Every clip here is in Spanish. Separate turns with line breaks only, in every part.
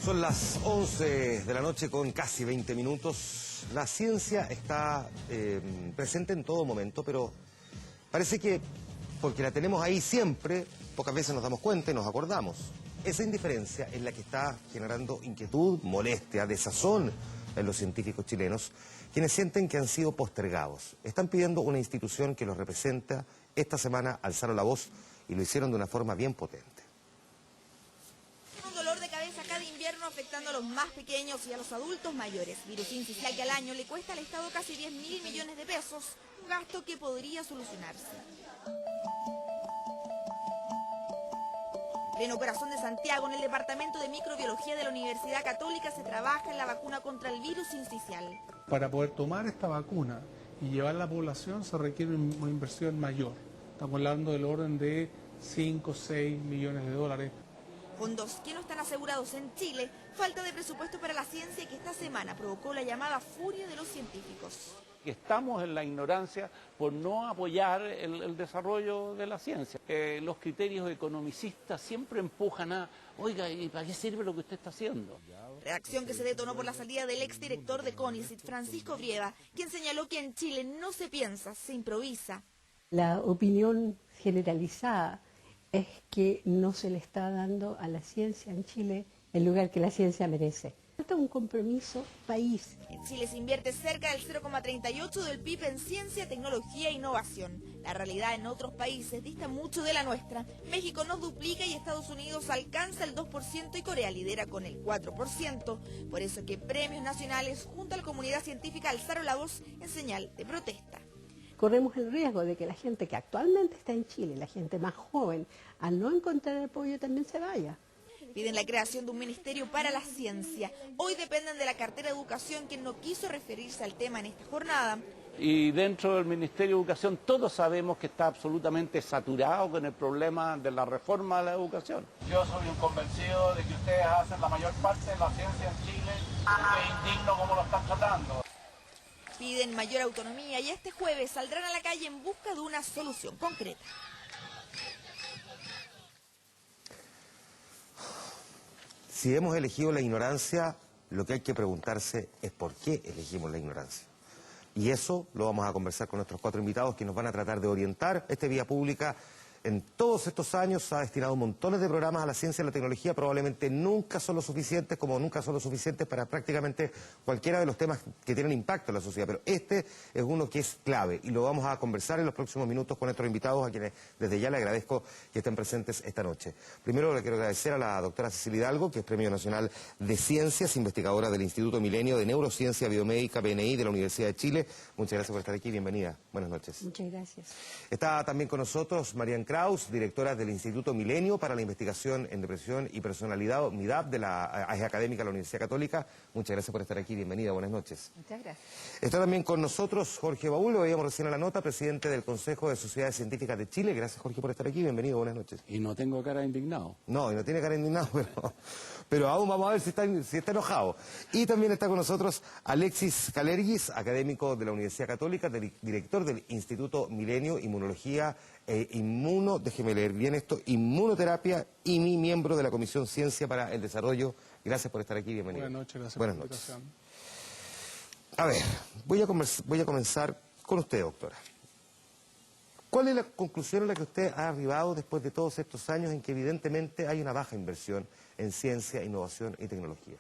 Son las 11 de la noche con casi 20 minutos. La ciencia está presente en todo momento, pero parece que porque la tenemos ahí siempre, pocas veces nos damos cuenta y nos acordamos. Esa indiferencia es la que está generando inquietud, molestia, desazón en los científicos chilenos, quienes sienten que han sido postergados. Están pidiendo una institución que los representa. Esta semana alzaron la voz y lo hicieron de una forma bien potente.
Un dolor de cabeza cada invierno afectando a los más pequeños y a los adultos mayores. Virus incisional que al año le cuesta al Estado casi 10.000 millones de pesos, un gasto que podría solucionarse. En pleno corazón de Santiago, en el Departamento de Microbiología de la Universidad Católica, se trabaja en la vacuna contra el virus incisional.
Para poder tomar esta vacuna y llevarla a la población se requiere una inversión mayor. Estamos hablando del orden de 5 o 6 millones de dólares.
Fondos que no están asegurados en Chile, falta de presupuesto para la ciencia que esta semana provocó la llamada furia de los científicos.
Estamos en la ignorancia por no apoyar el desarrollo de la ciencia. Los criterios economicistas siempre empujan a, oiga, ¿y para qué sirve lo que usted está haciendo?
Reacción que se detonó por la salida del exdirector de CONICET, Francisco Brieva, quien señaló que en Chile no se piensa, se improvisa.
La opinión generalizada es que no se le está dando a la ciencia en Chile el lugar que la ciencia merece. Esto es un compromiso país.
En Chile se invierte cerca del 0,38 del PIB en ciencia, tecnología e innovación. La realidad en otros países dista mucho de la nuestra. México nos duplica y Estados Unidos alcanza el 2% y Corea lidera con el 4%. Por eso que premios nacionales junto a la comunidad científica alzaron la voz en señal de protesta.
Corremos el riesgo de que la gente que actualmente está en Chile, la gente más joven, al no encontrar apoyo también se vaya.
Piden la creación de un ministerio para la ciencia. Hoy dependen de la cartera de Educación, que no quiso referirse al tema en esta jornada.
Y dentro del Ministerio de Educación todos sabemos que está absolutamente saturado con el problema de la reforma de la educación.
Yo soy un convencido de que ustedes hacen la mayor parte de la ciencia en Chile y es indigno como lo están tratando.
Piden mayor autonomía y este jueves saldrán a la calle en busca de una solución concreta.
Si hemos elegido la ignorancia, lo que hay que preguntarse es por qué elegimos la ignorancia. Y eso lo vamos a conversar con nuestros 4 invitados que nos van a tratar de orientar. Esta vía pública en todos estos años ha destinado montones de programas a la ciencia y la tecnología. Probablemente nunca son lo suficientes, como nunca son lo suficientes para prácticamente cualquiera de los temas que tienen impacto en la sociedad. Pero este es uno que es clave y lo vamos a conversar en los próximos minutos con nuestros invitados, a quienes desde ya le agradezco que estén presentes esta noche. Primero le quiero agradecer a la doctora Cecilia Hidalgo, que es Premio Nacional de Ciencias, investigadora del Instituto Milenio de Neurociencia Biomédica, PNI, de la Universidad de Chile. Muchas gracias por estar aquí, bienvenida. Buenas noches.
Muchas gracias.
Está también con nosotros Marian Kraus, directora del Instituto Milenio para la Investigación en Depresión y Personalidad, MIDAP, es académica de la Universidad Católica. Muchas gracias por estar aquí, bienvenida, buenas noches.
Muchas gracias.
Está también con nosotros Jorge Baúl, lo veíamos recién a la nota, presidente del Consejo de Sociedades Científicas de Chile. Gracias, Jorge, por estar aquí, bienvenido, buenas noches.
Y no tengo cara de indignado.
No, y no tiene cara indignado, pero aún vamos a ver si está enojado. Y también está con nosotros Alexis Kalergis, académico de la Universidad Católica, director del Instituto Milenio, Inmunología déjeme leer bien esto, Inmunoterapia, y mi miembro de la Comisión Ciencia para el Desarrollo. Gracias por estar aquí, bienvenido.
Buenas noches, gracias
Buenas
por la
noches.
invitación.
A ver, voy a comenzar con usted, doctora. ¿Cuál es la conclusión a la que usted ha arribado después de todos estos años en que evidentemente hay una baja inversión en ciencia, innovación y tecnología?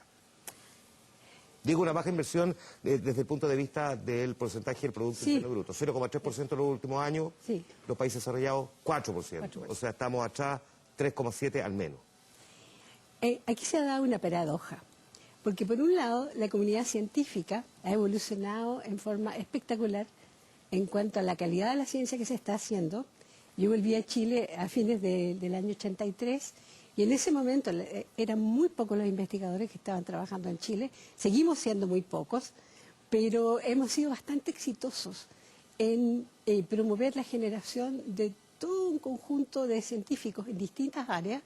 Digo una baja inversión desde el punto de vista del porcentaje del Producto Interno Bruto. 0,3% en los últimos años,
Sí.
Los países desarrollados 4%. O sea, estamos atrás 3,7% al menos.
Aquí se ha dado una paradoja, porque por un lado la comunidad científica ha evolucionado en forma espectacular en cuanto a la calidad de la ciencia que se está haciendo. Yo volví a Chile a fines del año 83 y en ese momento eran muy pocos los investigadores que estaban trabajando en Chile. Seguimos siendo muy pocos, pero hemos sido bastante exitosos en promover la generación de todo un conjunto de científicos en distintas áreas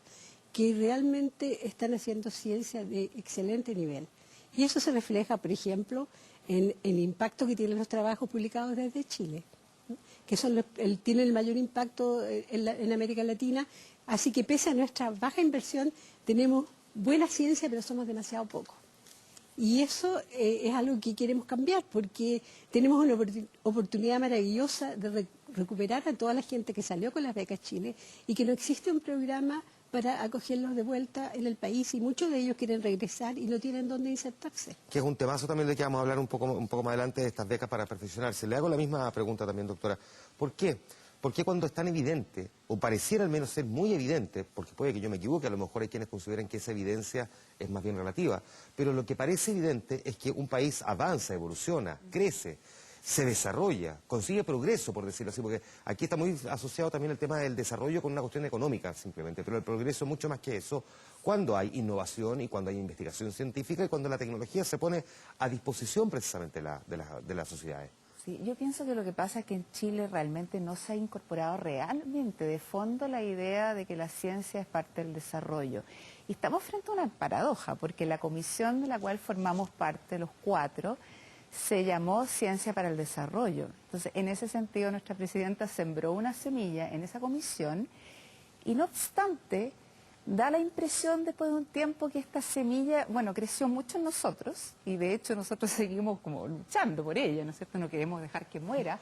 que realmente están haciendo ciencia de excelente nivel. Y eso se refleja, por ejemplo, en el impacto que tienen los trabajos publicados desde Chile, ¿no? Que tienen el mayor impacto en América Latina. Así que pese a nuestra baja inversión, tenemos buena ciencia, pero somos demasiado pocos. Y eso es algo que queremos cambiar, porque tenemos una oportunidad maravillosa de recuperar a toda la gente que salió con las becas Chile y que no existe un programa para acogerlos de vuelta en el país, y muchos de ellos quieren regresar y no tienen dónde insertarse.
Que es un temazo también de que vamos a hablar un poco más adelante de estas becas para perfeccionarse. Le hago la misma pregunta también, doctora. ¿Por qué? ¿Por qué cuando es tan evidente, o pareciera al menos ser muy evidente, porque puede que yo me equivoque, a lo mejor hay quienes consideran que esa evidencia es más bien relativa, pero lo que parece evidente es que un país avanza, evoluciona, crece, se desarrolla, consigue progreso, por decirlo así, porque aquí está muy asociado también el tema del desarrollo con una cuestión económica simplemente, pero el progreso es mucho más que eso cuando hay innovación y cuando hay investigación científica y cuando la tecnología se pone a disposición precisamente de las sociedades.
Sí, yo pienso que lo que pasa es que en Chile realmente no se ha incorporado realmente de fondo la idea de que la ciencia es parte del desarrollo. Y estamos frente a una paradoja, porque la comisión de la cual formamos parte los 4 se llamó Ciencia para el Desarrollo. Entonces, en ese sentido, nuestra presidenta sembró una semilla en esa comisión y, no obstante, da la impresión después de un tiempo que esta semilla, bueno, creció mucho en nosotros y de hecho nosotros seguimos como luchando por ella, ¿no es cierto? No queremos dejar que muera,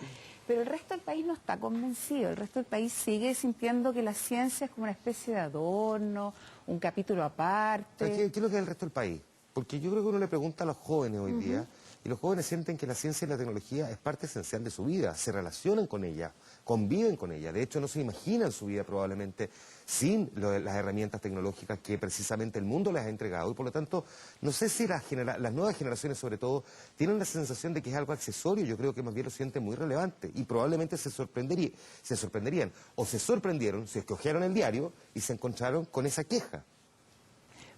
pero el resto del país no está convencido, el resto del país sigue sintiendo que la ciencia es como una especie de adorno, un capítulo aparte.
¿Qué es lo que es el resto del país? Porque yo creo que uno le pregunta a los jóvenes hoy día, y los jóvenes sienten que la ciencia y la tecnología es parte esencial de su vida, se relacionan con ella, conviven con ella, de hecho no se imaginan su vida probablemente sin las herramientas tecnológicas que precisamente el mundo les ha entregado, y por lo tanto no sé si las nuevas generaciones sobre todo tienen la sensación de que es algo accesorio. Yo creo que más bien lo sienten muy relevante y probablemente se sorprenderían o se sorprendieron si escogieron el diario y se encontraron con esa queja.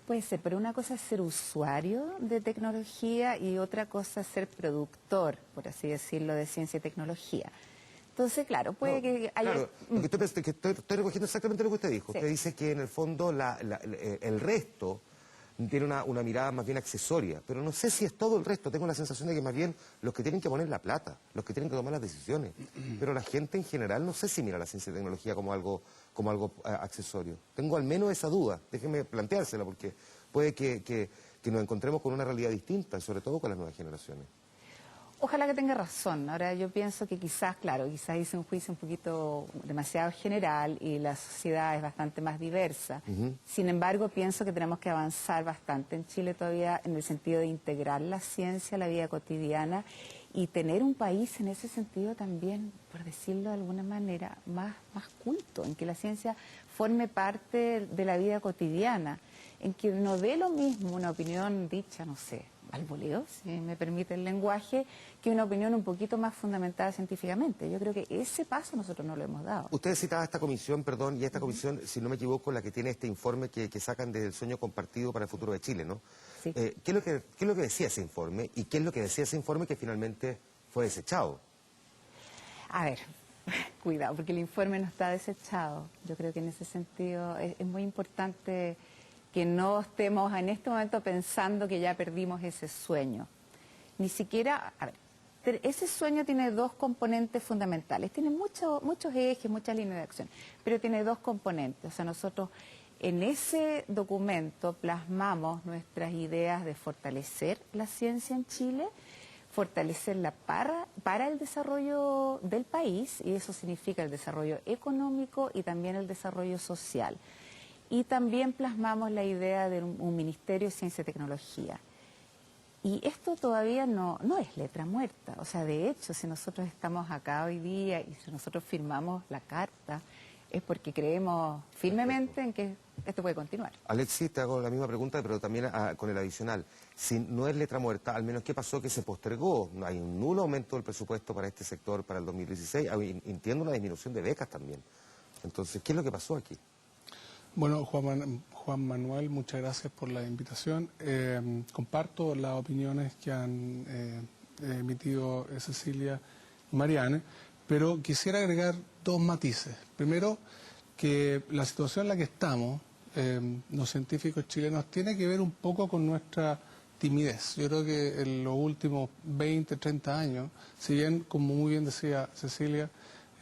Puede ser, pero una cosa es ser usuario de tecnología y otra cosa es ser productor, por así decirlo, de ciencia y tecnología. Entonces, claro, puede que haya...
Claro, lo que estoy recogiendo exactamente lo que usted dijo.
Sí.
Usted dice que en el fondo el resto tiene una mirada más bien accesoria, pero no sé si es todo el resto. Tengo la sensación de que más bien los que tienen que poner la plata, los que tienen que tomar las decisiones, pero la gente en general no sé si mira la ciencia y tecnología como algo accesorio. Tengo al menos esa duda, déjeme planteársela, porque puede que nos encontremos con una realidad distinta, sobre todo con las nuevas generaciones.
Ojalá que tenga razón. Ahora yo pienso que quizás, claro, quizás hice un juicio un poquito demasiado general y la sociedad es bastante más diversa. Sin embargo, pienso que tenemos que avanzar bastante en Chile todavía en el sentido de integrar la ciencia a la vida cotidiana y tener un país en ese sentido también, por decirlo de alguna manera, más culto, en que la ciencia forme parte de la vida cotidiana, en que no dé lo mismo una opinión dicha, no sé, al voleo, si me permite el lenguaje, que una opinión un poquito más fundamentada científicamente. Yo creo que ese paso nosotros no lo hemos dado.
Usted citaba esta comisión, perdón, y esta comisión, si no me equivoco, la que tiene este informe que sacan del sueño compartido para el futuro de Chile, ¿no?
Sí.
¿Qué es lo que decía ese informe y qué es lo que decía ese informe que finalmente fue desechado?
A ver, cuidado, porque el informe no está desechado. Yo creo que en ese sentido es muy importante que no estemos en este momento pensando que ya perdimos ese sueño. Ni siquiera, a ver, ese sueño tiene 2 componentes fundamentales. Tiene muchos ejes, muchas líneas de acción, pero tiene 2 componentes. O sea, nosotros en ese documento plasmamos nuestras ideas de fortalecer la ciencia en Chile, fortalecerla para el desarrollo del país, y eso significa el desarrollo económico y también el desarrollo social. Y también plasmamos la idea de un Ministerio de Ciencia y Tecnología. Y esto todavía no es letra muerta. O sea, de hecho, si nosotros estamos acá hoy día y si nosotros firmamos la carta, es porque creemos firmemente en que esto puede continuar.
Alexis, te hago la misma pregunta, pero también con el adicional. Si no es letra muerta, al menos ¿qué pasó? Que se postergó. Hay un nulo aumento del presupuesto para este sector para el 2016. Entiendo una disminución de becas también. Entonces, ¿qué es lo que pasó aquí?
Bueno, Juan Manuel, muchas gracias por la invitación. Comparto las opiniones que han emitido Cecilia y Marianne, pero quisiera agregar 2 matices. Primero, que la situación en la que estamos, los científicos chilenos, tiene que ver un poco con nuestra timidez. Yo creo que en los últimos 20, 30 años, si bien, como muy bien decía Cecilia,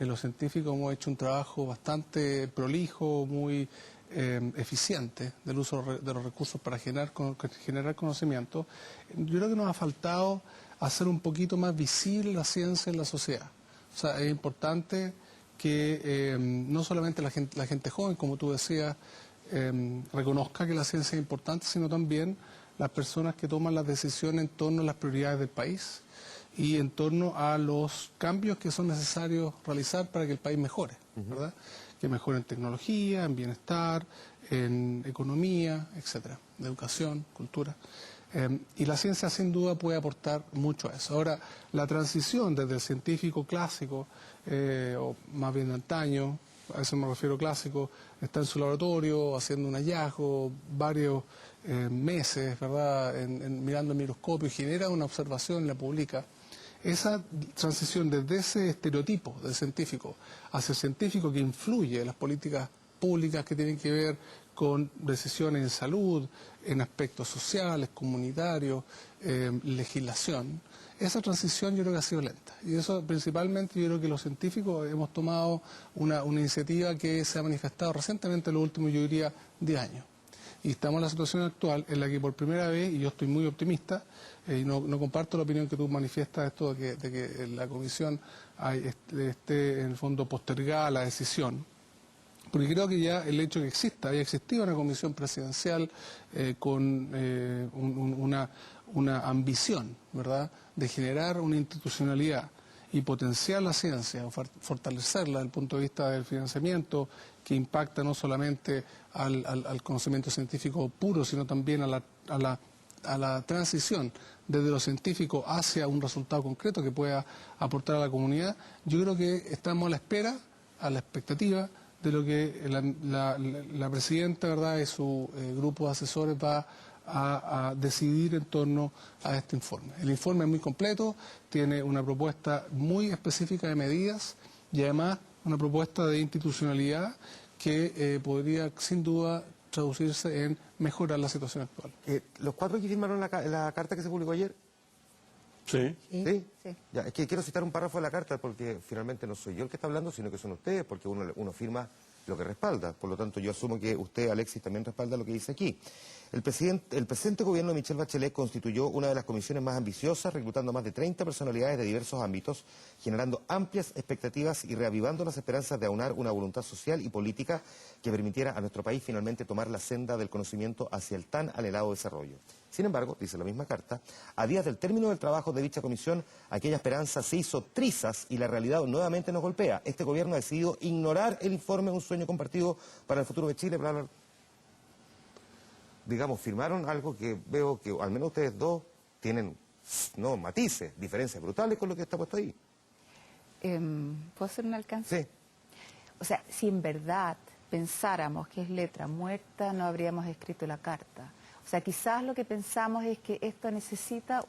los científicos hemos hecho un trabajo bastante prolijo, muy eficiente del uso de los recursos para generar conocimiento. Yo creo que nos ha faltado hacer un poquito más visible la ciencia en la sociedad. O sea, es importante que no solamente la gente joven, como tú decías, reconozca que la ciencia es importante, sino también las personas que toman las decisiones en torno a las prioridades del país y en torno a los cambios que son necesarios realizar para que el país mejore, ¿verdad? Que mejore en tecnología, en bienestar, en economía, etcétera, de educación, cultura. Y la ciencia sin duda puede aportar mucho a eso. Ahora, la transición desde el científico clásico, o más bien de antaño, a eso me refiero clásico, está en su laboratorio haciendo un hallazgo, varios meses, ¿verdad?, mirando el microscopio, y genera una observación y la publica. Esa transición desde ese estereotipo del científico hacia el científico que influye en las políticas públicas que tienen que ver con decisiones en salud, en aspectos sociales, comunitarios, legislación, esa transición yo creo que ha sido lenta. Y eso principalmente yo creo que los científicos hemos tomado una iniciativa que se ha manifestado recientemente en los últimos, yo diría, 10 años. Y estamos en la situación actual en la que por primera vez, y yo estoy muy optimista, y no comparto la opinión que tú manifiestas esto de que la comisión esté en el fondo postergada la decisión, porque creo que ya el hecho de que haya existido una comisión presidencial con una ambición, ¿verdad?, de generar una institucionalidad y potenciar la ciencia, fortalecerla desde el punto de vista del financiamiento, que impacta no solamente al conocimiento científico puro, sino también a la transición desde lo científico hacia un resultado concreto que pueda aportar a la comunidad. Yo creo que estamos a la espera, a la expectativa de lo que la presidenta, ¿verdad?, y su grupo de asesores va a decidir en torno a este informe. El informe es muy completo, tiene una propuesta muy específica de medidas y además una propuesta de institucionalidad que podría sin duda traducirse en mejorar la situación actual.
¿Los 4 que firmaron la carta que se publicó ayer?
Sí.
¿Sí? Sí. Ya, es que quiero citar un párrafo de la carta porque finalmente no soy yo el que está hablando, sino que son ustedes, porque uno firma lo que respalda. Por lo tanto, yo asumo que usted, Alexis, también respalda lo que dice aquí. El presente gobierno de Michelle Bachelet constituyó una de las comisiones más ambiciosas, reclutando a más de 30 personalidades de diversos ámbitos, generando amplias expectativas y reavivando las esperanzas de aunar una voluntad social y política que permitiera a nuestro país finalmente tomar la senda del conocimiento hacia el tan anhelado desarrollo. Sin embargo, dice la misma carta, a días del término del trabajo de dicha comisión, aquella esperanza se hizo trizas y la realidad nuevamente nos golpea. Este gobierno ha decidido ignorar el informe Un sueño compartido para el futuro de Chile, bla, bla. Digamos, firmaron algo que veo que al menos ustedes dos tienen, no matices, diferencias brutales con lo que está puesto ahí.
¿Puedo hacer un alcance?
Sí.
O sea, si en verdad pensáramos que es letra muerta, no habríamos escrito la carta. O sea, quizás lo que pensamos es que esto necesita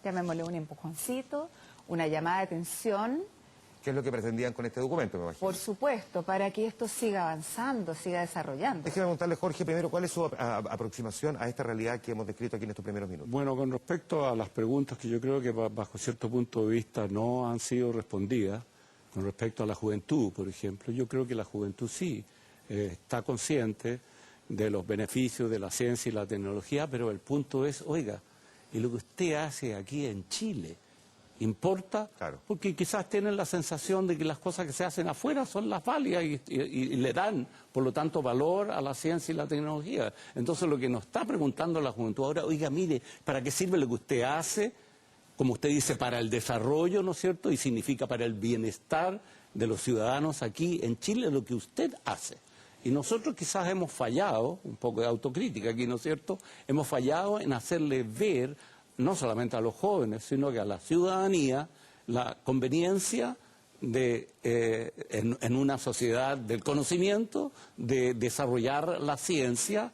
llamémosle un empujoncito, una llamada de atención.
¿Qué es lo que pretendían con este documento, me imagino?
Por supuesto, para que esto siga avanzando, siga desarrollando.
Déjeme preguntarle, Jorge, primero, ¿cuál es su aproximación a esta realidad que hemos descrito aquí en estos primeros minutos?
Bueno, con respecto a las preguntas que yo creo que bajo cierto punto de vista no han sido respondidas, con respecto a la juventud, por ejemplo, yo creo que la juventud sí está consciente de los beneficios de la ciencia y la tecnología, pero el punto es, oiga, ¿y lo que usted hace aquí en Chile importa?
Claro.
Porque quizás tienen la sensación de que las cosas que se hacen afuera son las válidas y le dan, por lo tanto, valor a la ciencia y la tecnología. Entonces, lo que nos está preguntando la juventud ahora, oiga, mire, ¿para qué sirve lo que usted hace? Como usted dice, para el desarrollo, ¿no es cierto? Y significa para el bienestar de los ciudadanos aquí en Chile, lo que usted hace. Y nosotros quizás hemos fallado, un poco de autocrítica aquí, ¿no es cierto? Hemos fallado en hacerle ver, no solamente a los jóvenes, sino que a la ciudadanía, la conveniencia de, en una sociedad del conocimiento, de desarrollar la ciencia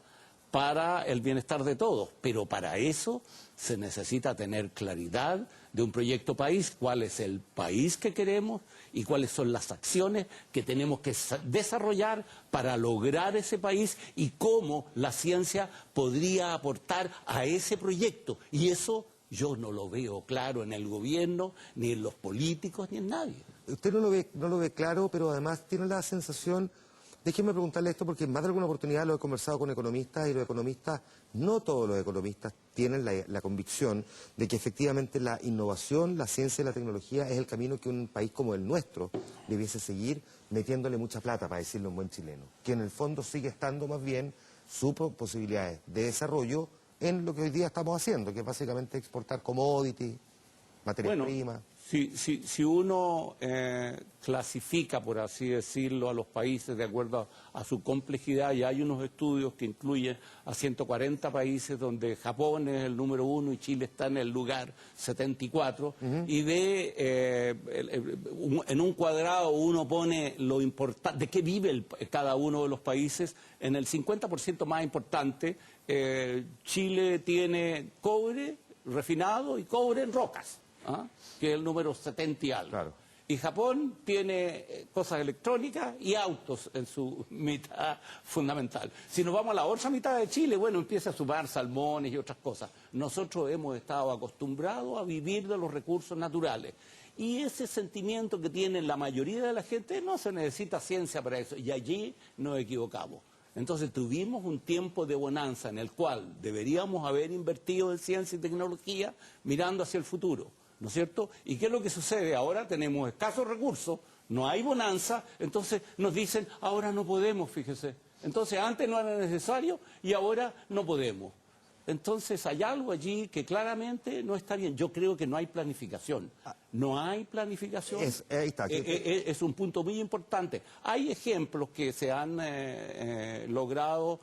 para el bienestar de todos. Pero para eso se necesita tener claridad de un proyecto país, cuál es el país que queremos y cuáles son las acciones que tenemos que desarrollar para lograr ese país y cómo la ciencia podría aportar a ese proyecto. Y eso yo no lo veo claro en el gobierno, ni en los políticos, ni en nadie.
usted no lo ve claro, pero además tiene la sensación, déjeme preguntarle esto porque en más de alguna oportunidad lo he conversado con economistas y los economistas, no todos los economistas tienen la convicción de que efectivamente la innovación, la ciencia y la tecnología es el camino que un país como el nuestro debiese seguir metiéndole mucha plata, para decirlo en buen chileno, que en el fondo sigue estando más bien sus posibilidades de desarrollo en lo que hoy día estamos haciendo, que es básicamente exportar commodities, materias primas.
Si uno clasifica, por así decirlo, a los países de acuerdo a su complejidad, y hay unos estudios que incluyen a 140 países donde Japón es el número 1 y Chile está en el lugar 74, y en un cuadrado uno pone lo importante, de qué vive cada uno de los países. En el 50% más importante, Chile tiene cobre refinado y cobre en rocas, que es el número 70 y algo.
Claro.
Y Japón tiene cosas electrónicas y autos en su mitad fundamental. Si nos vamos a la otra mitad de Chile, bueno, empieza a sumar salmones y otras cosas. Nosotros hemos estado acostumbrados a vivir de los recursos naturales. Y ese sentimiento que tiene la mayoría de la gente, no se necesita ciencia para eso. Y allí nos equivocamos. Entonces tuvimos un tiempo de bonanza en el cual deberíamos haber invertido en ciencia y tecnología mirando hacia el futuro, ¿no es cierto? ¿Y qué es lo que sucede? Ahora tenemos escasos recursos, no hay bonanza, entonces nos dicen, ahora no podemos, fíjese. Entonces antes no era necesario y ahora no podemos. Entonces hay algo allí que claramente no está bien. Yo creo que no hay planificación. No hay planificación.
Ahí está.
Es un punto muy importante. Hay ejemplos que se han logrado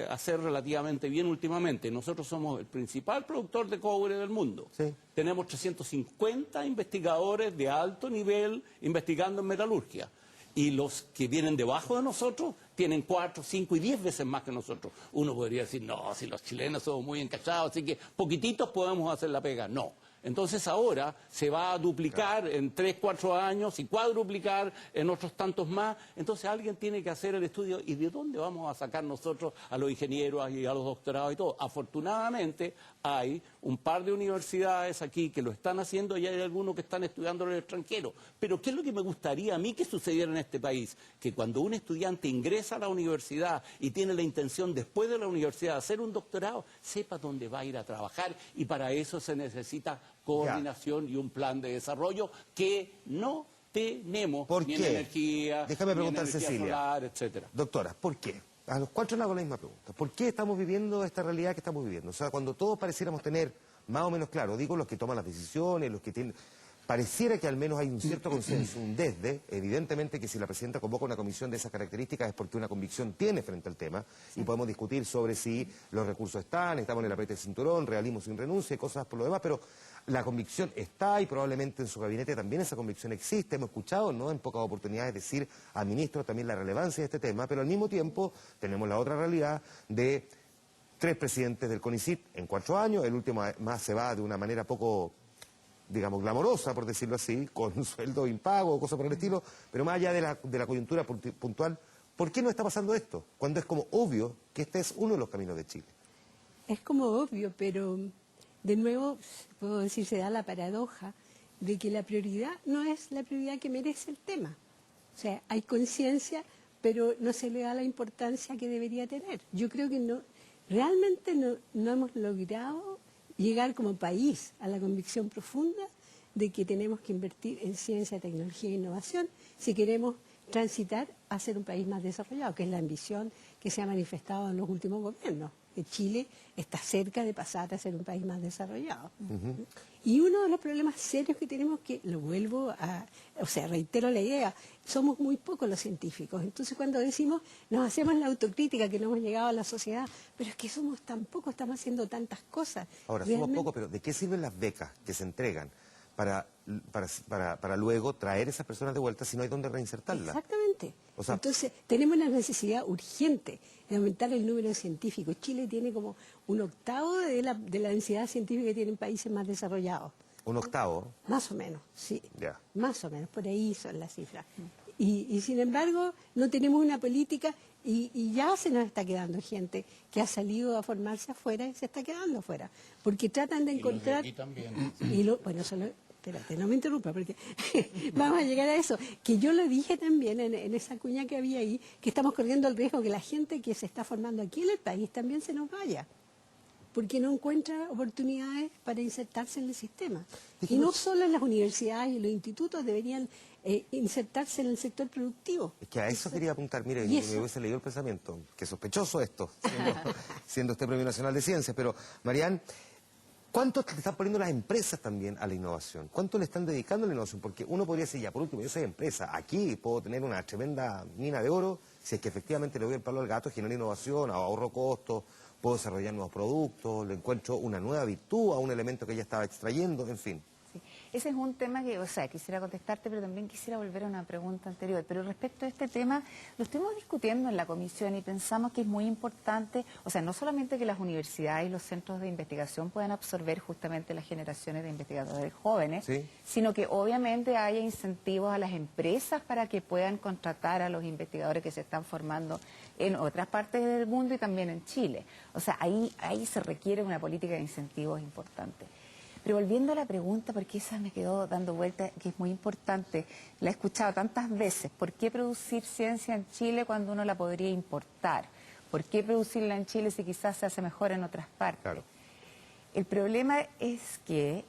hacer relativamente bien últimamente. Nosotros somos el principal productor de cobre del mundo.
Sí.
Tenemos 350 investigadores de alto nivel investigando en metalurgia. Y los que vienen debajo de nosotros tienen 4, 5 y 10 veces más que nosotros. Uno podría decir, no, si los chilenos somos muy encachados, así que poquititos podemos hacer la pega. No. Entonces ahora se va a duplicar en 3, 4 años y cuadruplicar en otros tantos más. Entonces alguien tiene que hacer el estudio. ¿Y de dónde vamos a sacar nosotros a los ingenieros y a los doctorados y todo? Afortunadamente hay un par de universidades aquí que lo están haciendo y hay algunos que están estudiando en el extranjero. Pero ¿qué es lo que me gustaría a mí que sucediera en este país? Que cuando un estudiante ingresa a la universidad y tiene la intención después de la universidad de hacer un doctorado, sepa dónde va a ir a trabajar, y para eso se necesita coordinación y un plan de desarrollo que no tenemos.
¿Por
ni
qué?
en energía,
Déjame
ni en
preguntar,
energía
Cecilia.
solar, etcétera.
Doctora, ¿por qué? A los cuatro le hago la misma pregunta. ¿Por qué estamos viviendo esta realidad que estamos viviendo? O sea, cuando todos pareciéramos tener más o menos claro, digo los que toman las decisiones, los que tienen... Pareciera que al menos hay un cierto consenso, un desde. Evidentemente que si la presidenta convoca una comisión de esas características es porque una convicción tiene frente al tema, y podemos discutir sobre si los recursos están, estamos en el apriete de cinturón, realismo sin renuncia y cosas por lo demás, pero la convicción está y probablemente en su gabinete también esa convicción existe. Hemos escuchado, ¿no?, en pocas oportunidades decir a ministros también la relevancia de este tema, pero al mismo tiempo tenemos la otra realidad de 3 presidentes del CONICYT en 4 años, el último más se va de una manera poco, digamos, glamorosa, por decirlo así, con un sueldo impago o cosas por el estilo, pero más allá de la coyuntura puntual, ¿por qué no está pasando esto? Cuando es como obvio que este es uno de los caminos de Chile.
Es como obvio, pero de nuevo, puedo decir, se da la paradoja de que la prioridad no es la prioridad que merece el tema. O sea, hay conciencia, pero no se le da la importancia que debería tener. Yo creo que realmente no hemos logrado llegar como país a la convicción profunda de que tenemos que invertir en ciencia, tecnología e innovación si queremos transitar a ser un país más desarrollado, que es la ambición que se ha manifestado en los últimos gobiernos, que Chile está cerca de pasar a ser un país más desarrollado. Y uno de los problemas serios que tenemos, que lo vuelvo a, o sea, reitero la idea, somos muy pocos los científicos. Entonces cuando decimos, nos hacemos la autocrítica que no hemos llegado a la sociedad, pero es que somos tan pocos, estamos haciendo tantas cosas.
Ahora, somos pocos, pero ¿de qué sirven las becas que se entregan para luego traer a esas personas de vuelta si no hay dónde reinsertarlas?
Exactamente.
O sea,
entonces, tenemos una necesidad urgente de aumentar el número de científicos. Chile tiene como 1/8 de la densidad científica que tienen países más desarrollados.
¿1/8?
Más o menos, sí.
Ya.
Más o menos, por ahí son las cifras. Y sin embargo, no tenemos una política y ya se nos está quedando gente que ha salido a formarse afuera y se está quedando afuera. Porque tratan de encontrar...
Y también.
Bueno, espérate, no me interrumpa, porque vamos a llegar a eso. Que yo lo dije también en esa cuña que había ahí, que estamos corriendo el riesgo que la gente que se está formando aquí en el país también se nos vaya, porque no encuentra oportunidades para insertarse en el sistema. Y no solo en las universidades y los institutos deberían insertarse en el sector productivo.
Es que a eso quería apuntar. Mire, me hubiese leído el pensamiento. Qué sospechoso esto, siendo usted Premio Nacional de Ciencias. Pero, Marián, ¿cuánto le están poniendo las empresas también a la innovación? ¿Cuánto le están dedicando a la innovación? Porque uno podría decir, ya, por último, yo soy empresa. Aquí puedo tener una tremenda mina de oro si es que efectivamente le doy el palo al gato, genero innovación, ahorro costos, puedo desarrollar nuevos productos, le encuentro una nueva virtud a un elemento que ya estaba extrayendo, en fin.
Sí. Ese es un tema que, quisiera contestarte, pero también quisiera volver a una pregunta anterior. Pero respecto a este tema, lo estuvimos discutiendo en la comisión y pensamos que es muy importante, no solamente que las universidades y los centros de investigación puedan absorber justamente las generaciones de investigadores jóvenes, ¿sí?, sino que obviamente haya incentivos a las empresas para que puedan contratar a los investigadores que se están formando en otras partes del mundo y también en Chile. Ahí se requiere una política de incentivos importante. Pero volviendo a la pregunta, porque esa me quedó dando vuelta, que es muy importante, la he escuchado tantas veces, ¿por qué producir ciencia en Chile cuando uno la podría importar? ¿Por qué producirla en Chile si quizás se hace mejor en otras partes?
Claro.
El problema es que,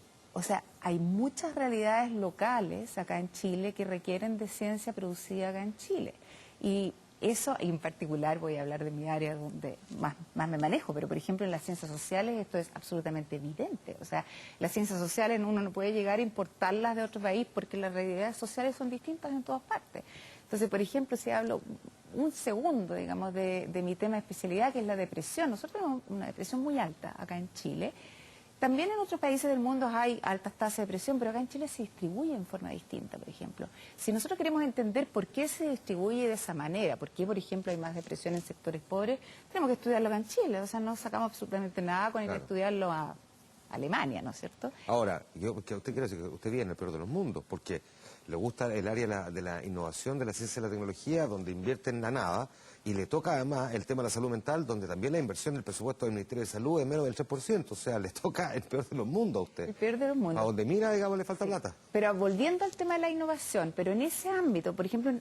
hay muchas realidades locales acá en Chile que requieren de ciencia producida acá en Chile. Y eso, en particular, voy a hablar de mi área donde más me manejo, pero por ejemplo en las ciencias sociales esto es absolutamente evidente. Las ciencias sociales uno no puede llegar a importarlas de otro país porque las realidades sociales son distintas en todas partes. Entonces, por ejemplo, si hablo un segundo, digamos, de mi tema de especialidad, que es la depresión. Nosotros tenemos una depresión muy alta acá en Chile. También en otros países del mundo hay altas tasas de depresión, pero acá en Chile se distribuye en forma distinta, por ejemplo. Si nosotros queremos entender por qué se distribuye de esa manera, por qué, por ejemplo, hay más depresión en sectores pobres, tenemos que estudiarlo acá en Chile. No sacamos absolutamente nada con ir a estudiarlo a Alemania, ¿no es cierto?
Ahora, que usted quiere decir que usted vive en el peor de los mundos, porque le gusta el área de la innovación, de la ciencia y la tecnología, donde invierte en la nada, y le toca además el tema de la salud mental, donde también la inversión del presupuesto del Ministerio de Salud es menos del 3%, le toca el peor de los mundos a usted.
El peor de los mundos.
A donde mira, digamos, le falta plata.
Pero volviendo al tema de la innovación, pero en ese ámbito, por ejemplo,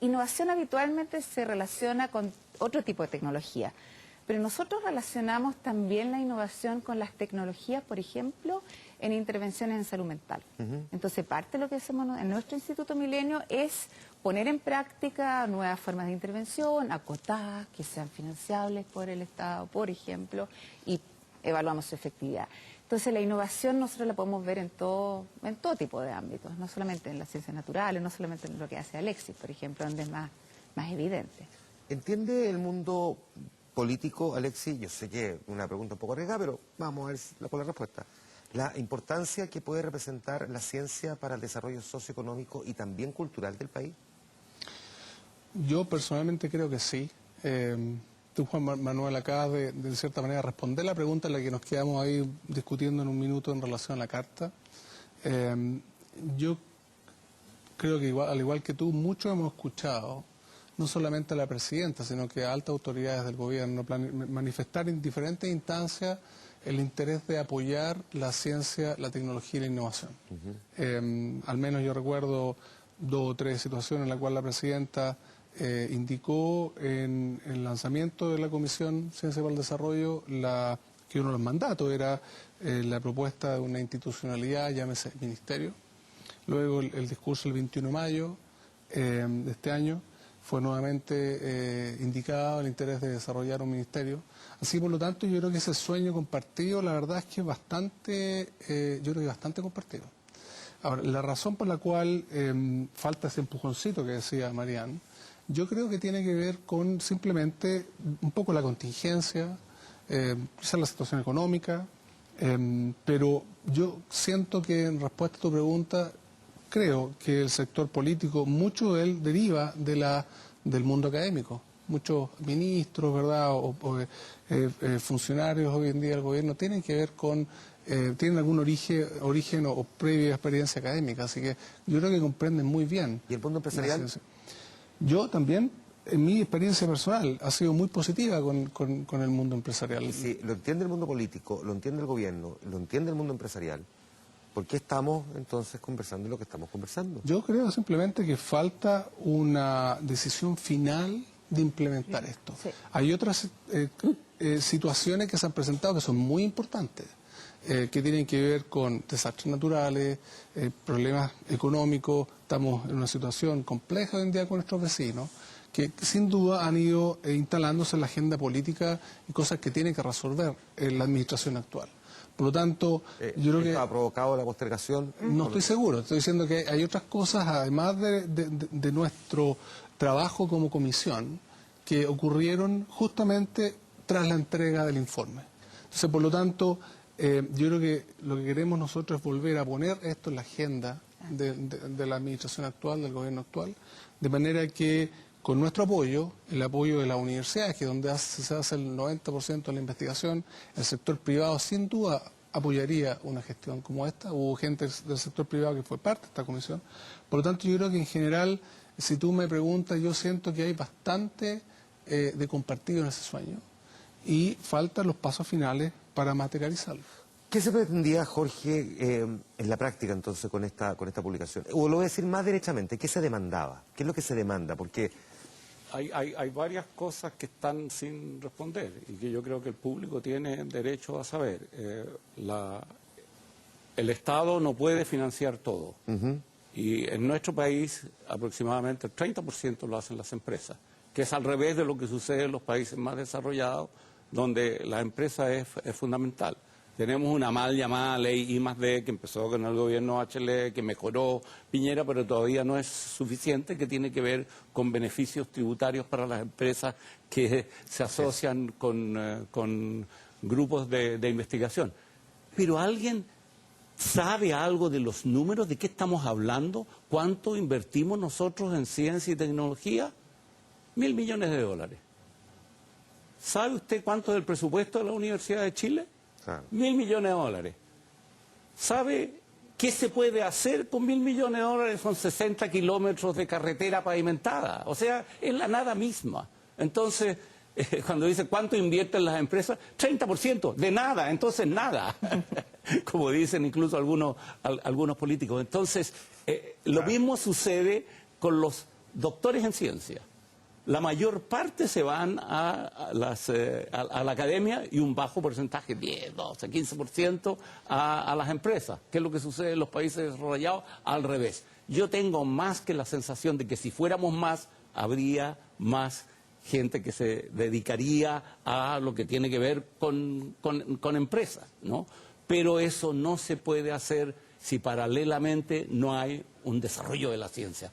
innovación habitualmente se relaciona con otro tipo de tecnología. Pero nosotros relacionamos también la innovación con las tecnologías, por ejemplo, en intervenciones en salud mental. Entonces, parte de lo que hacemos en nuestro Instituto Milenio es poner en práctica nuevas formas de intervención, acotadas, que sean financiables por el Estado, por ejemplo, y evaluamos su efectividad. Entonces, la innovación nosotros la podemos ver en todo tipo de ámbitos, no solamente en las ciencias naturales, no solamente en lo que hace Alexis, por ejemplo, donde es más evidente.
¿Entiende el mundo político, Alexis? Yo sé que es una pregunta un poco arriesgada, pero vamos a ver con la respuesta. La importancia que puede representar la ciencia para el desarrollo socioeconómico y también cultural del país.
Yo personalmente creo que sí. Tú, Juan Manuel, acabas de cierta manera responder la pregunta en la que nos quedamos ahí discutiendo en un minuto en relación a la carta. Yo creo que al igual que tú, mucho hemos escuchado, no solamente a la presidenta, sino que a altas autoridades del gobierno, manifestar en diferentes instancias el interés de apoyar la ciencia, la tecnología y la innovación. Al menos yo recuerdo 2 o 3 situaciones en las cuales la presidenta indicó en el lanzamiento de la Comisión Ciencia para el Desarrollo que uno de los mandatos era la propuesta de una institucionalidad, llámese ministerio. Luego el discurso del 21 de mayo de este año fue nuevamente indicado el interés de desarrollar un ministerio. Así, por lo tanto, yo creo que ese sueño compartido, la verdad es que es bastante compartido. Ahora, la razón por la cual falta ese empujoncito que decía Marián, yo creo que tiene que ver con simplemente un poco la contingencia, quizás la situación económica, pero yo siento que en respuesta a tu pregunta, creo que el sector político, mucho de él deriva del mundo académico. Muchos ministros, ¿verdad?, o funcionarios hoy en día del gobierno tienen que ver con, tienen algún origen o previa experiencia académica, así que yo creo que comprenden muy bien.
¿Y el mundo empresarial?
Yo también, en mi experiencia personal, ha sido muy positiva con el mundo empresarial.
Y si lo entiende el mundo político, lo entiende el gobierno, lo entiende el mundo empresarial, ¿por qué estamos entonces conversando lo que estamos conversando?
Yo creo simplemente que falta una decisión final de implementar esto.
Sí.
Hay otras situaciones que se han presentado que son muy importantes, que tienen que ver con desastres naturales, problemas económicos. Estamos en una situación compleja hoy en día con nuestros vecinos, que sin duda han ido instalándose en la agenda política y cosas que tiene que resolver la administración actual. Por lo tanto, yo creo que...
¿Ha provocado la postergación?
No estoy seguro, estoy diciendo que hay otras cosas, además de nuestro trabajo como comisión, que ocurrieron justamente tras la entrega del informe. Entonces, por lo tanto, yo creo que lo que queremos nosotros es volver a poner esto en la agenda de la administración actual, del gobierno actual, de manera que con nuestro apoyo, el apoyo de las universidades, que es donde se hace el 90% de la investigación, el sector privado sin duda apoyaría una gestión como esta. Hubo gente del sector privado que fue parte de esta comisión. Por lo tanto, yo creo que en general, si tú me preguntas, yo siento que hay bastante de compartido en ese sueño y faltan los pasos finales para materializarlo.
¿Qué se pretendía, Jorge, en la práctica entonces con esta publicación? O lo voy a decir más derechamente, ¿qué se demandaba? ¿Qué es lo que se demanda? Porque
Hay varias cosas que están sin responder y que yo creo que el público tiene derecho a saber. El Estado no puede financiar todo. Y en nuestro país aproximadamente el 30% lo hacen las empresas, que es al revés de lo que sucede en los países más desarrollados, donde la empresa es fundamental. Tenemos una mal llamada ley I+D que empezó con el gobierno Bachelet, que mejoró Piñera, pero todavía no es suficiente, que tiene que ver con beneficios tributarios para las empresas que se asocian con grupos de investigación. Pero ¿alguien sabe algo de los números? ¿De qué estamos hablando? ¿Cuánto invertimos nosotros en ciencia y tecnología? $1.000 millones. ¿Sabe usted cuánto es el presupuesto de la Universidad de Chile? $1.000 millones. ¿Sabe qué se puede hacer con $1.000 millones? Son 60 kilómetros de carretera pavimentada. O sea, es la nada misma. Entonces, cuando dice cuánto invierten las empresas, 30%, de nada, entonces nada. Como dicen incluso algunos políticos. Entonces, lo mismo sucede con los doctores en ciencia. La mayor parte se van a la academia y un bajo porcentaje, 10, 12, 15%, a las empresas, que es lo que sucede en los países desarrollados, al revés. Yo tengo más que la sensación de que si fuéramos más, habría más gente que se dedicaría a lo que tiene que ver con empresas, ¿no? Pero eso no se puede hacer si paralelamente no hay un desarrollo de la ciencia.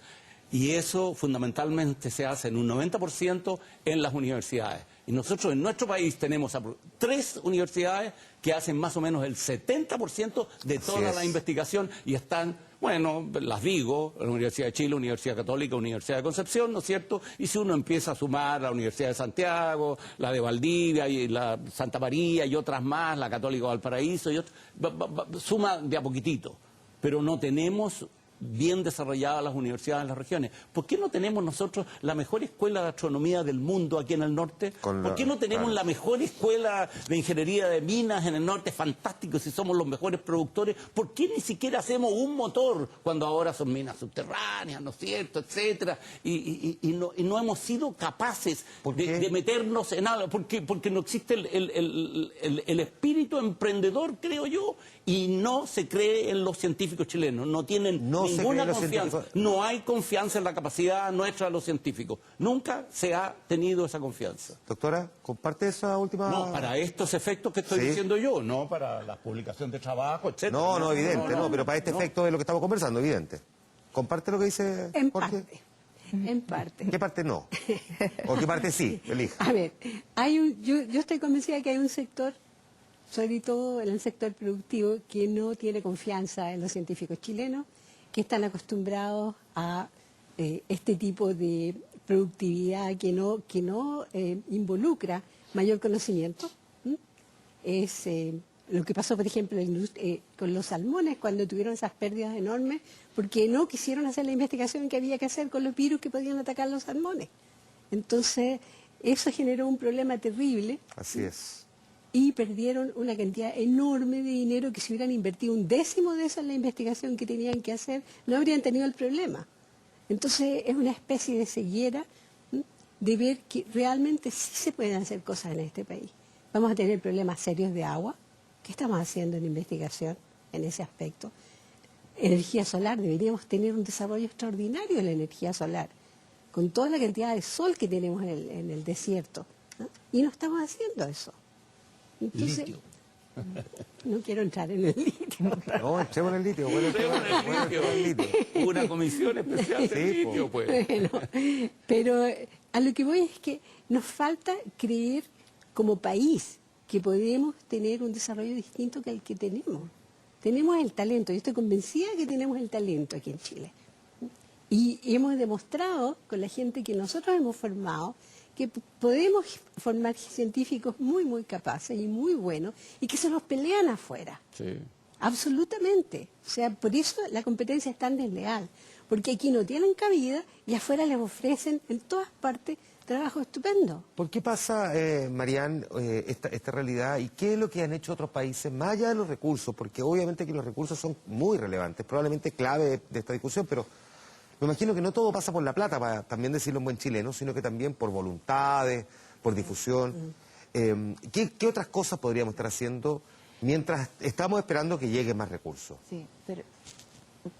Y eso fundamentalmente se hace en un 90% en las universidades. Y nosotros en nuestro país tenemos 3 universidades que hacen más o menos el 70% de toda la investigación y están, bueno, las digo, la Universidad de Chile, la Universidad Católica, la Universidad de Concepción, ¿no es cierto? Y si uno empieza a sumar la Universidad de Santiago, la de Valdivia y la Santa María y otras más, la Católica de Valparaíso, y suma de a poquitito. Pero no tenemos bien desarrolladas las universidades en las regiones. ¿Por qué no tenemos nosotros la mejor escuela de astronomía del mundo aquí en el norte? ¿Por qué no tenemos la mejor escuela de ingeniería de minas en el norte? Fantástico, si somos los mejores productores. ¿Por qué ni siquiera hacemos un motor cuando ahora son minas subterráneas, ¿no es cierto?, etcétera. Y no hemos sido capaces de meternos en algo, porque no existe el espíritu emprendedor, creo yo, y no se cree en los científicos chilenos. No tienen ninguna confianza. No hay confianza en la capacidad nuestra de los científicos. Nunca se ha tenido esa confianza.
Doctora, ¿comparte esa última...?
No, para estos efectos que estoy diciendo yo, no para la publicación de trabajo, etc.
No, evidente, pero para este efecto de lo que estamos conversando, evidente. ¿Comparte lo que dice Jorge?
En parte.
¿Qué parte no? ¿O qué parte sí? Elija.
A ver, yo estoy convencida que hay un sector, sobre todo en el sector productivo, que no tiene confianza en los científicos chilenos, que están acostumbrados a este tipo de productividad que no involucra mayor conocimiento. Es lo que pasó, por ejemplo, con los salmones, cuando tuvieron esas pérdidas enormes, porque no quisieron hacer la investigación que había que hacer con los virus que podían atacar los salmones. Entonces, eso generó un problema terrible.
Así es.
y perdieron una cantidad enorme de dinero que si hubieran invertido un décimo de eso en la investigación que tenían que hacer, no habrían tenido el problema. Entonces es una especie de ceguera de ver que realmente sí se pueden hacer cosas en este país. Vamos a tener problemas serios de agua. ¿Qué estamos haciendo en investigación en ese aspecto? Energía solar, deberíamos tener un desarrollo extraordinario en la energía solar, con toda la cantidad de sol que tenemos en el desierto, ¿no? Y no estamos haciendo eso. Entonces,
Litio.
no quiero entrar en el litio.
No, entremos en el litio. Bueno,
Entremos en el litio. Una comisión especial de
Sí,
litio, pues.
Bueno, pero a lo que voy es que nos falta creer como país que podemos tener un desarrollo distinto que el que tenemos. Tenemos el talento, yo estoy convencida que tenemos el talento aquí en Chile. Y hemos demostrado con la gente que nosotros hemos formado que podemos formar científicos muy, muy capaces y muy buenos y que se los pelean afuera.
Sí.
Absolutamente. O sea, por eso la competencia es tan desleal. Porque aquí no tienen cabida y afuera les ofrecen en todas partes trabajo estupendo.
¿Por qué pasa, Marian, esta realidad y qué es lo que han hecho otros países más allá de los recursos? Porque obviamente que los recursos son muy relevantes, probablemente clave de esta discusión, pero me imagino que no todo pasa por la plata, para también decirlo en buen chileno, sino que también por voluntades, por difusión. ¿Qué otras cosas podríamos estar haciendo mientras estamos esperando que lleguen más recursos?
Sí, pero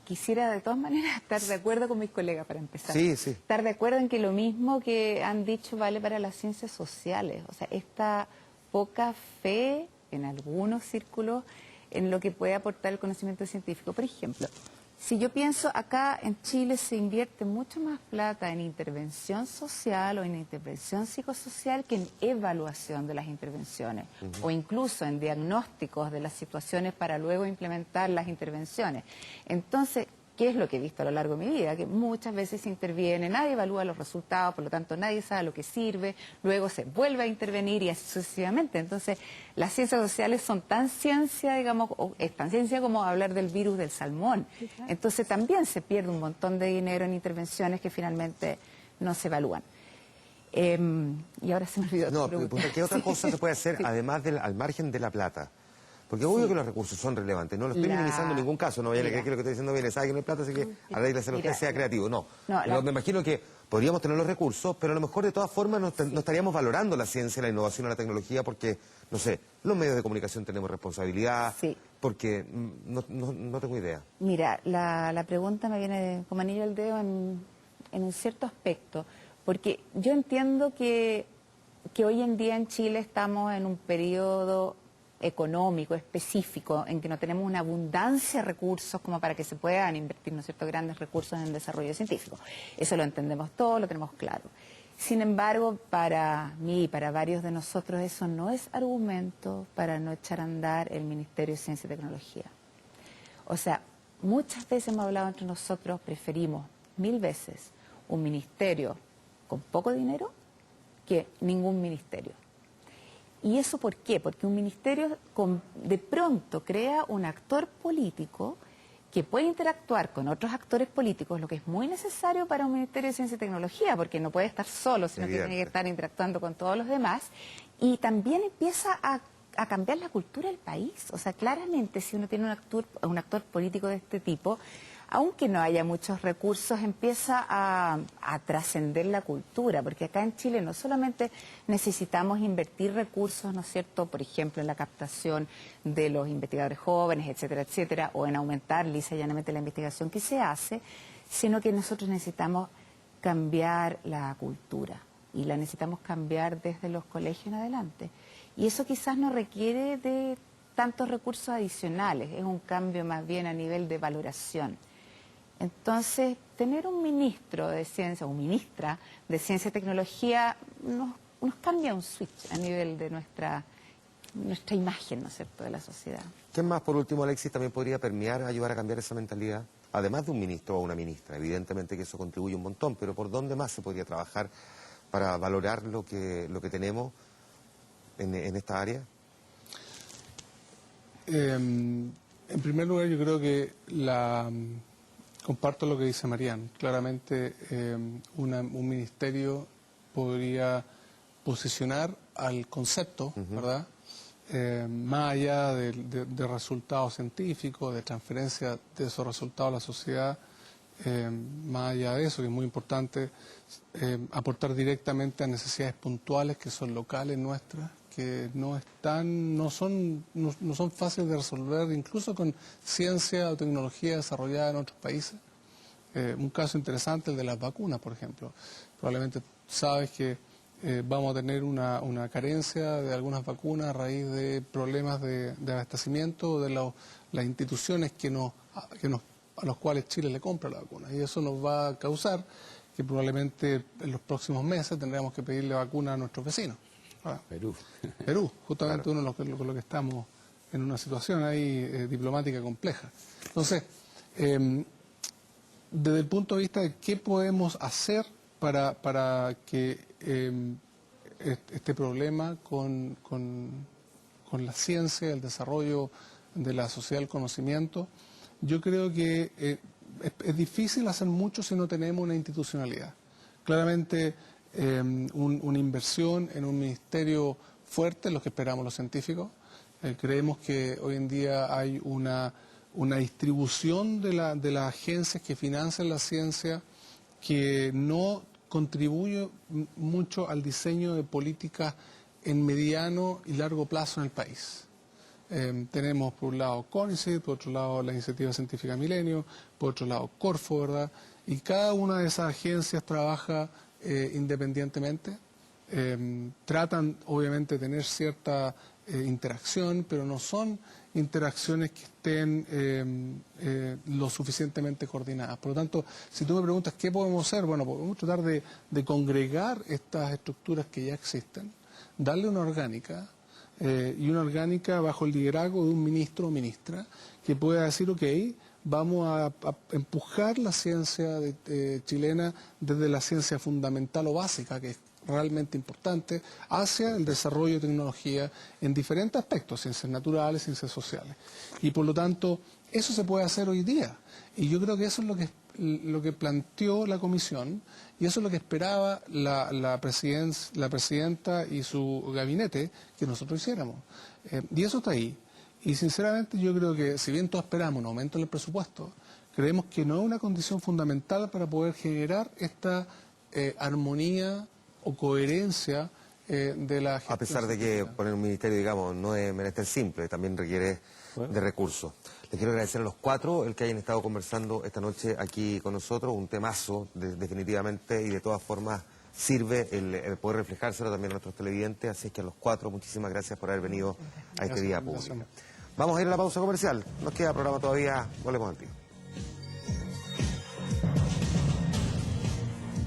quisiera de todas maneras estar de acuerdo con mis colegas para empezar.
Sí, sí.
Estar de acuerdo en que lo mismo que han dicho vale para las ciencias sociales. O sea, esta poca fe en algunos círculos en lo que puede aportar el conocimiento científico. Por ejemplo, si yo pienso acá en Chile se invierte mucho más plata en intervención social o en intervención psicosocial que en evaluación de las intervenciones o incluso en diagnósticos de las situaciones para luego implementar las intervenciones. Entonces, ¿qué es lo que he visto a lo largo de mi vida? Que muchas veces se interviene, nadie evalúa los resultados, por lo tanto nadie sabe lo que sirve, luego se vuelve a intervenir y así sucesivamente. Entonces, las ciencias sociales son tan ciencia, digamos, o es tan ciencia como hablar del virus del salmón. Entonces también se pierde un montón de dinero en intervenciones que finalmente no se evalúan. Y ahora se me olvidó.
No,
tu pregunta.
¿qué otra cosa se puede hacer
Sí.
además al margen de la plata? Porque obvio que los recursos son relevantes, no lo estoy minimizando en ningún caso, no vaya a creer que lo que estoy diciendo viene, sabe que no hay plata, así que arrégleselo usted, sea creativo. No, me imagino que podríamos tener los recursos, pero a lo mejor de todas formas no estaríamos valorando la ciencia, la innovación, la tecnología, porque, no sé, los medios de comunicación tenemos responsabilidad, porque no tengo idea.
Mira, la pregunta me viene como anillo al dedo en un cierto aspecto, porque yo entiendo que hoy en día en Chile estamos en un periodo económico específico en que no tenemos una abundancia de recursos como para que se puedan invertir, ¿no es cierto?, grandes recursos en el desarrollo científico. Eso lo entendemos todos, lo tenemos claro. Sin embargo, para mí y para varios de nosotros eso no es argumento para no echar a andar el Ministerio de Ciencia y Tecnología. O sea, muchas veces hemos hablado entre nosotros, preferimos 1000 veces un ministerio con poco dinero que ningún ministerio. ¿Y eso por qué? Porque un ministerio de pronto crea un actor político que puede interactuar con otros actores políticos, lo que es muy necesario para un Ministerio de Ciencia y Tecnología, porque no puede estar solo, sino que tiene que estar interactuando con todos los demás. Y también empieza a cambiar la cultura del país. O sea, claramente si uno tiene un actor político de este tipo, aunque no haya muchos recursos, empieza a trascender la cultura, porque acá en Chile no solamente necesitamos invertir recursos, ¿no es cierto?, por ejemplo, en la captación de los investigadores jóvenes, etcétera, etcétera, o en aumentar lisa y llanamente la investigación que se hace, sino que nosotros necesitamos cambiar la cultura, y la necesitamos cambiar desde los colegios en adelante. Y eso quizás no requiere de tantos recursos adicionales, es un cambio más bien a nivel de valoración. Entonces, tener un ministro de ciencia o ministra de ciencia y tecnología nos cambia un switch a nivel de nuestra imagen, ¿no es cierto?, de la sociedad.
¿Qué más, por último, Alexis, también podría permear, ayudar a cambiar esa mentalidad? Además de un ministro o una ministra, evidentemente que eso contribuye un montón, pero ¿por dónde más se podría trabajar para valorar lo que tenemos en esta área?
En primer lugar, yo creo que comparto lo que dice Marian. Claramente, un ministerio podría posicionar al concepto, ¿verdad?, más allá de resultados científicos, de transferencia de esos resultados a la sociedad, más allá de eso, que es muy importante, aportar directamente a necesidades puntuales que son locales nuestras, que no son fáciles de resolver, incluso con ciencia o tecnología desarrollada en otros países. Un caso interesante, el de las vacunas, por ejemplo. Probablemente sabes que vamos a tener una carencia de algunas vacunas a raíz de problemas de abastecimiento de las instituciones a los cuales Chile le compra la vacuna. Y eso nos va a causar que probablemente en los próximos meses tendremos que pedirle vacuna a nuestros vecinos. Perú, justamente claro. Uno con lo que estamos en una situación ahí diplomática compleja. Entonces, desde el punto de vista de qué podemos hacer para que este problema con la ciencia, el desarrollo de la sociedad del conocimiento, yo creo que es difícil hacer mucho si no tenemos una institucionalidad. Claramente una inversión en un ministerio fuerte, lo que esperamos los científicos. Creemos que hoy en día hay una distribución de las agencias que financian la ciencia que no contribuye mucho al diseño de políticas en mediano y largo plazo en el país. Tenemos por un lado CONICET, por otro lado la Iniciativa Científica Milenio, por otro lado Corfo, ¿verdad? Y cada una de esas agencias trabaja independientemente. Tratan obviamente de tener cierta interacción, pero no son interacciones que estén lo suficientemente coordinadas. Por lo tanto, si tú me preguntas qué podemos hacer, bueno, podemos tratar de congregar estas estructuras que ya existen, darle una orgánica, y una orgánica bajo el liderazgo de un ministro o ministra que pueda decir, ok, vamos a empujar la ciencia chilena desde la ciencia fundamental o básica, que es realmente importante, hacia el desarrollo de tecnología en diferentes aspectos, ciencias naturales, ciencias sociales. Y por lo tanto, eso se puede hacer hoy día. Y yo creo que eso es lo que planteó la comisión y eso es lo que esperaba la presidenta y su gabinete que nosotros hiciéramos. Y eso está ahí. Y sinceramente yo creo que si bien todos esperamos un aumento en el presupuesto, creemos que no es una condición fundamental para poder generar esta armonía o coherencia de la gestión.
A pesar de que poner un ministerio, digamos, no es menester simple, también requiere de recursos. Les quiero agradecer a los cuatro el que hayan estado conversando esta noche aquí con nosotros, un temazo definitivamente, y de todas formas sirve el poder reflejárselo también a nuestros televidentes, así es que a los cuatro muchísimas gracias por haber venido a este día público. Vamos a ir a la pausa comercial, nos queda programa todavía, volvemos al tiro.